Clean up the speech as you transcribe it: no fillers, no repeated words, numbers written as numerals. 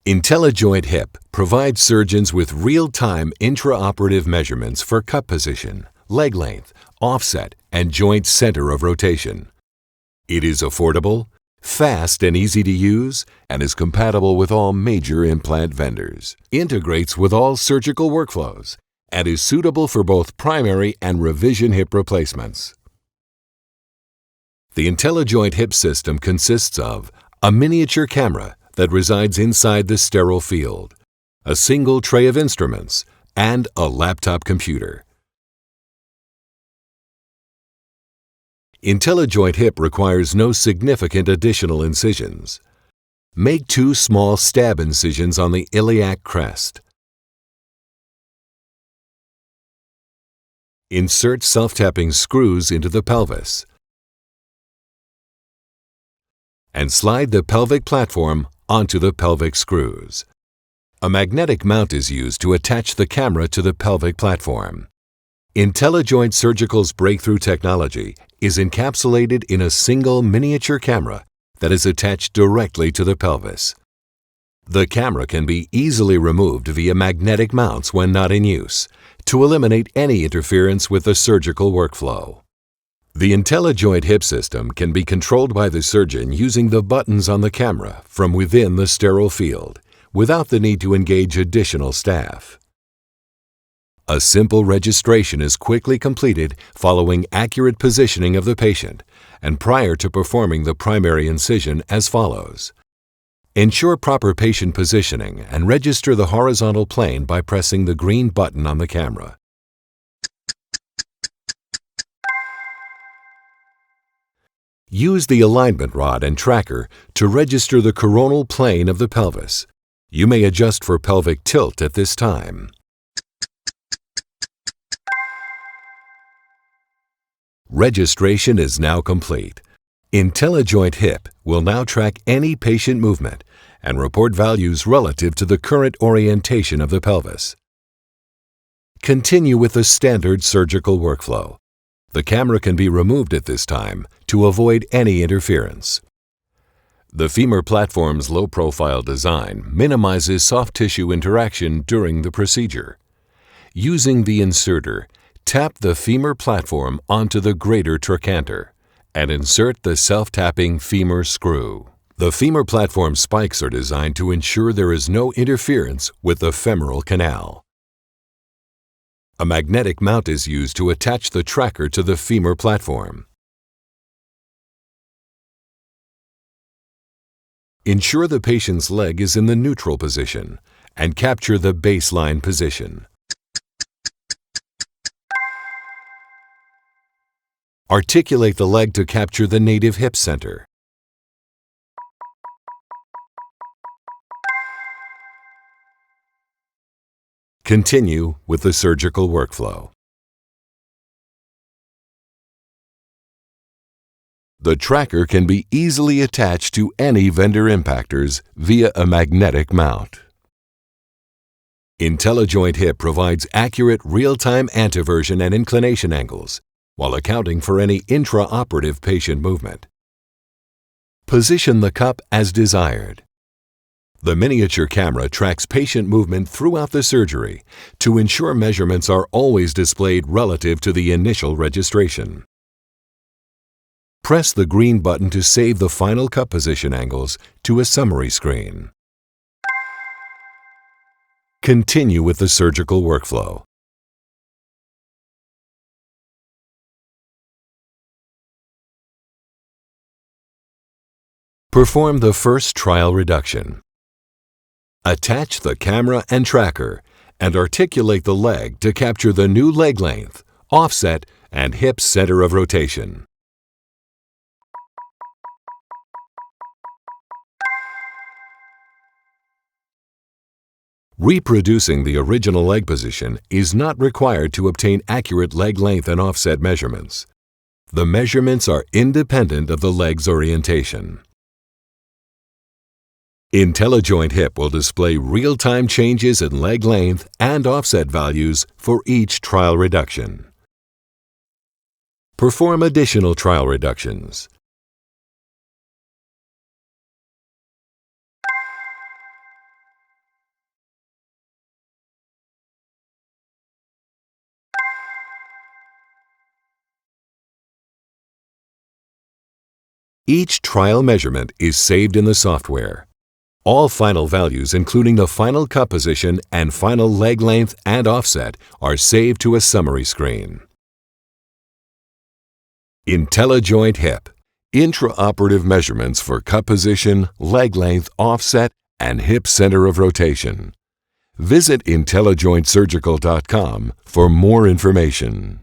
Intellijoint HIP provides surgeons with real-time intraoperative measurements for cup position, leg length, offset, and joint center of rotation. It is affordable, fast and easy to use, and is compatible with all major implant vendors, integrates with all surgical workflows, and is suitable for both primary and revision hip replacements. The Intellijoint HIP system consists of a miniature camera that resides inside the sterile field, a single tray of instruments, and a laptop computer. Intellijoint HIP requires no significant additional incisions. Make 2 small stab incisions on the iliac crest. Insert self-tapping screws into the pelvis and slide the pelvic platform onto the pelvic screws. A magnetic mount is used to attach the camera to the pelvic platform. Intellijoint Surgical's breakthrough technology is encapsulated in a single miniature camera that is attached directly to the pelvis. The camera can be easily removed via magnetic mounts when not in use to eliminate any interference with the surgical workflow. The Intellijoint HIP system can be controlled by the surgeon using the buttons on the camera from within the sterile field without the need to engage additional staff. A simple registration is quickly completed following accurate positioning of the patient and prior to performing the primary incision as follows. Ensure proper patient positioning and register the horizontal plane by pressing the green button on the camera. Use the alignment rod and tracker to register the coronal plane of the pelvis. You may adjust for pelvic tilt at this time. Registration is now complete. Intellijoint HIP will now track any patient movement and report values relative to the current orientation of the pelvis. Continue with the standard surgical workflow. The camera can be removed at this time to avoid any interference. The femur platform's low-profile design minimizes soft tissue interaction during the procedure. Using the inserter, tap the femur platform onto the greater trochanter and insert the self-tapping femur screw. The femur platform spikes are designed to ensure there is no interference with the femoral canal. A magnetic mount is used to attach the tracker to the femur platform. Ensure the patient's leg is in the neutral position and capture the baseline position. Articulate the leg to capture the native hip center. Continue with the surgical workflow. The tracker can be easily attached to any vendor impactors via a magnetic mount. Intellijoint HIP provides accurate real-time anteversion and inclination angles while accounting for any intraoperative patient movement. Position the cup as desired. The miniature camera tracks patient movement throughout the surgery to ensure measurements are always displayed relative to the initial registration. Press the green button to save the final cup position angles to a summary screen. Continue with the surgical workflow. Perform the first trial reduction. Attach the camera and tracker and articulate the leg to capture the new leg length, offset, and hip center of rotation. Reproducing the original leg position is not required to obtain accurate leg length and offset measurements. The measurements are independent of the leg's orientation. Intellijoint HIP will display real-time changes in leg length and offset values for each trial reduction. Perform additional trial reductions. Each trial measurement is saved in the software. All final values, including the final cup position and final leg length and offset, are saved to a summary screen. Intellijoint HIP, intraoperative measurements for cup position, leg length, offset, and hip center of rotation. Visit IntellijointSurgical.com for more information.